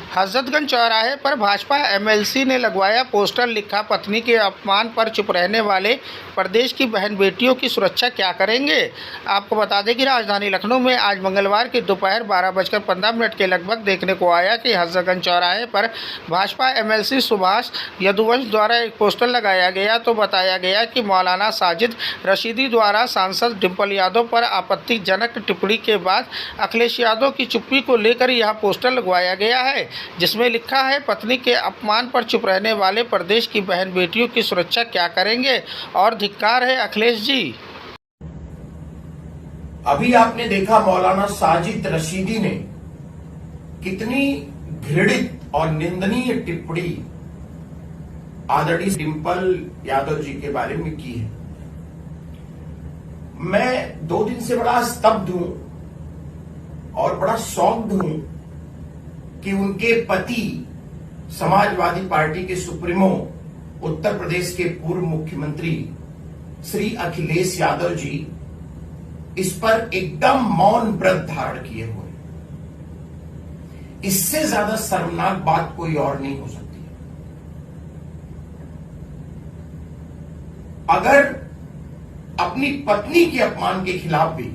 हजरतगंज चौराहे पर भाजपा एमएलसी ने लगवाया पोस्टर, लिखा पत्नी के अपमान पर चुप रहने वाले प्रदेश की बहन बेटियों की सुरक्षा क्या करेंगे। आपको बता दें कि राजधानी लखनऊ में आज मंगलवार की दोपहर 12:15 के लगभग देखने को आया कि हजरतगंज चौराहे पर भाजपा एमएलसी सुभाष यदुवंश द्वारा एक पोस्टर लगाया गया तो बताया गया कि मौलाना साजिद रशीदी द्वारा सांसद डिम्पल यादव पर आपत्तिजनक टिप्पणी के बाद अखिलेश यादव की चुप्पी को लेकर यह पोस्टर लगवाया गया है, जिसमें लिखा है पत्नी के अपमान पर चुप रहने वाले प्रदेश की बहन बेटियों की सुरक्षा क्या करेंगे और धिक्कार है अखिलेश जी। अभी आपने देखा मौलाना साजिद रशीदी ने कितनी घृणित और निंदनीय टिप्पणी आदरणीय डिम्पल यादव जी के बारे में की है। मैं 2 दिन से बड़ा स्तब्ध हूं और बड़ा शॉक्ड हूं कि उनके पति समाजवादी पार्टी के सुप्रीमो उत्तर प्रदेश के पूर्व मुख्यमंत्री श्री अखिलेश यादव जी इस पर एकदम मौन व्रत धारण किए हुए। इससे ज्यादा शर्मनाक बात कोई और नहीं हो सकती। अगर अपनी पत्नी के अपमान के खिलाफ भी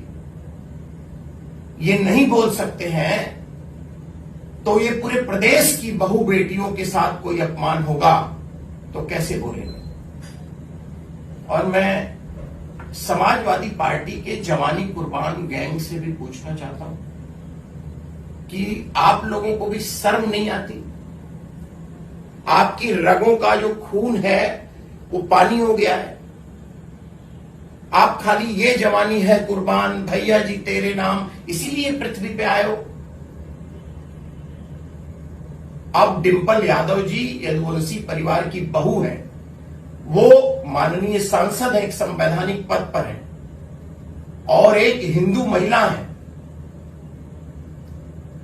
ये नहीं बोल सकते हैं तो ये पूरे प्रदेश की बहू बेटियों के साथ कोई अपमान होगा तो कैसे बोलेंगे। और मैं समाजवादी पार्टी के जवानी कुर्बान गैंग से भी पूछना चाहता हूं कि आप लोगों को भी शर्म नहीं आती। आपकी रगों का जो खून है वो पानी हो गया है। आप खाली ये जवानी है कुर्बान भैया जी तेरे नाम इसीलिए पृथ्वी पे आए हो। अब डिम्पल यादव जी यदुवंशी परिवार की बहू है, वो माननीय सांसद है, एक संवैधानिक पद पर है और एक हिंदू महिला है।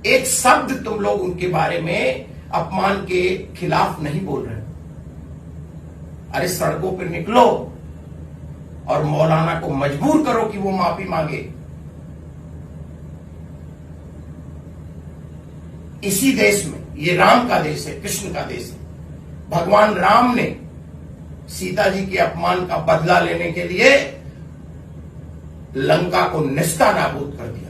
एक शब्द तुम लोग उनके बारे में अपमान के खिलाफ नहीं बोल रहे। अरे सड़कों पर निकलो और मौलाना को मजबूर करो कि वो माफी मांगे। इसी देश में, ये राम का देश है, कृष्ण का देश है, भगवान राम ने सीता जी के अपमान का बदला लेने के लिए लंका को निस्ता नाबूद कर दिया।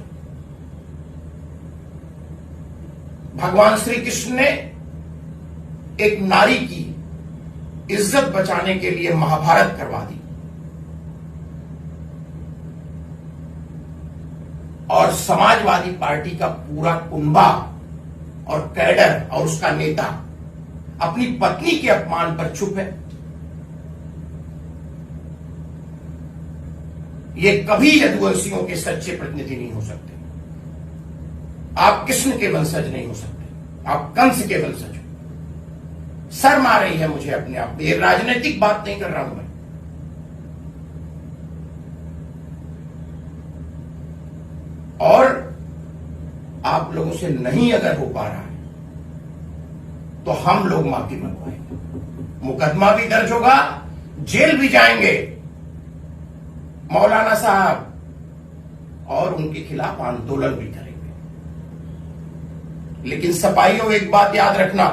भगवान श्री कृष्ण ने एक नारी की इज्जत बचाने के लिए महाभारत करवा दी और समाजवादी पार्टी का पूरा कुंबा और कैडर और उसका नेता अपनी पत्नी के अपमान पर चुप है। ये कभी यदुवंशियों के सच्चे प्रतिनिधि नहीं हो सकते। आप कृष्ण के वंशज नहीं हो सकते, आप कंस के वंशज हो। शर्म आ रही है मुझे अपने आप में। ये राजनीतिक बात नहीं कर रहा हूं मैं। और आप लोगों से नहीं अगर हो पा रहा है तो हम लोग माफी मंगवाएंगे, मुकदमा भी दर्ज होगा, जेल भी जाएंगे मौलाना साहब और उनके खिलाफ आंदोलन भी करेंगे। लेकिन सपाइयों एक बात याद रखना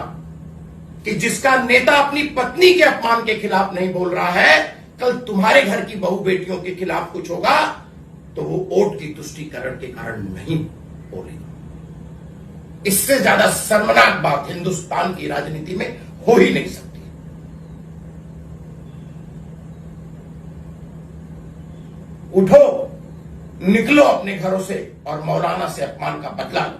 कि जिसका नेता अपनी पत्नी के अपमान के खिलाफ नहीं बोल रहा है, कल तुम्हारे घर की बहू बेटियों के खिलाफ कुछ होगा तो वो वोट की तुष्टीकरण के कारण नहीं बोलेगा। इससे ज्यादा शर्मनाक बात हिंदुस्तान की राजनीति में हो ही नहीं सकती। उठो, निकलो अपने घरों से और मौलाना से अपमान का बदला लो।